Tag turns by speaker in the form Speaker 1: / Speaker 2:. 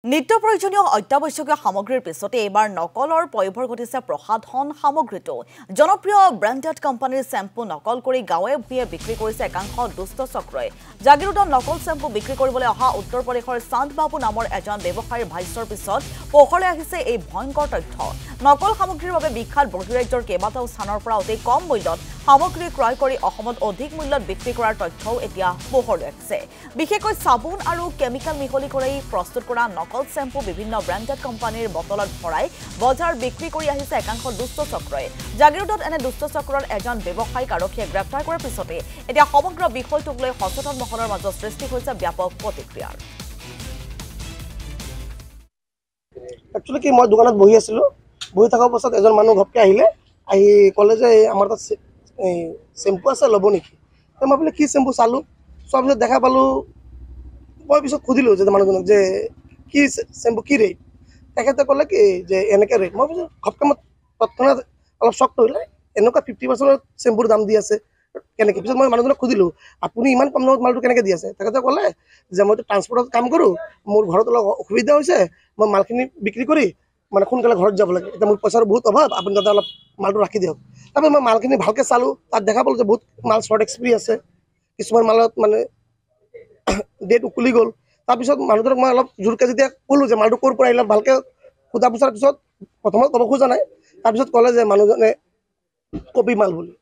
Speaker 1: নিত্য প্ৰয়োজনীয় অত্যাৱশ্যকীয় সামগ্ৰীৰ পিছতে এইবাৰ নকলৰ পয়োভৰ ঘটিছে প্ৰসাধন সামগ্ৰীটো জনপ্ৰিয় ব্ৰেণ্ডেড কোম্পানীৰ চেম্পু নকল কৰি গাঁৱে ভূঞে বিক্ৰী কৰিছে একাংশ দুষ্ট চক্ৰই জাগিৰোডত নকল চেম্পু বিক্ৰী কৰিবলৈ অহা উত্তৰ প্ৰদেশৰ চাঁদ বাবু নামৰ এজন ব্যৱসায়ীৰ ভাষ্যৰ পিছত পোহৰলৈ আহিছে এই ভয়ংকৰ তথ্য নকল সামগ্ৰীৰ বাবে বিখ্যাত বহিৰাজ্যৰ কেইবাটাও স্থানৰ পৰা অতি কম মূল্যত সামগ্ৰী ক্ৰয় কৰি অসমত অধিক মূল্যত বিক্ৰী কৰাৰ তথ্যও এতিয়া পোহৰলৈ আহিছে বিশেষকৈ চাবোন আৰু কেমিকেল মিহলি কৰি প্ৰস্তুত কৰা নকল চেম্পু বিভিন্ন ব্ৰেণ্ডেড কোম্পানীৰ বটলত ভৰাই বজাৰ বিক্ৰী কৰি আহিছে একাংশ দুষ্ট চক্ৰই জাগিৰোডত এনে দুষ্ট চক্ৰৰ এজন ব্যৱসায়ীক আৰক্ষীয়ে গ্ৰেপ্তাৰ কৰাৰ পিছতে এতিয়া সমগ্ৰ বিষয়টোক লৈ সচেতন মহলৰ মাজত সৃষ্টি হৈছে ব্যাপক প্ৰতিক্ৰিয়াৰ
Speaker 2: একচুৱেলি কি মই দোকানত বহি আছিলোঁ বহি থকাৰ পাছত এজন মানুহ ঘপকৈ আহিলে আহি ক'লে যে আমাৰ তাত চেম্পু আছে ল'ব নেকি মই বোলে কি চেম্পু চালোঁ চোৱাৰ পিছত দেখা পালোঁ মই পিছত সুধিলোঁ যে মানুহজনক যে কি চেম্পু কি ৰেট তেখেতে ক'লে কি যে এনেকৈ ৰেট মই পিছত ঘপকৈ মই তৎক্ষণাত অলপ শ্বক কৰিলে এনেকুৱা 50% চেম্পুৰ দাম দি আছে কেনেকৈ পিছত মই মানুহজনক সুধিলোঁ আপুনি ইমান কম দামত মালটো কেনেকৈ দি আছে তেখেতে ক'লে যে মইতো ট্ৰান্সপৰ্টত কাম কৰোঁ মোৰ ঘৰত অলপ অসুবিধা হৈছে মই মালখিনি বিক্ৰী কৰি মানে সোনকালে ঘৰত যাব লাগে এতিয়া মোৰ পইচাৰ বহুত অভাৱ আপুনি তাতে অলপ মালটো ৰাখি দিয়ক তাৰপিছত মই মালখিনি ভালকৈ চালোঁ তাত দেখা পালোঁ যে বহুত মাল শ্বৰ্ট এক্সপিৰি আছে কিছুমান মালত মানে ডেট উকলি গ'ল তাৰপিছত মানুহজনক মই অলপ জোৰকৈ যেতিয়া ক'লোঁ যে মালটো ক'ৰ পৰা আহিলে ভালকৈ সোধা পোছাৰ পিছত প্ৰথমত ক'ব খোজা নাই তাৰপিছত ক'লে যে মানুহজনে কপি মাল বুলি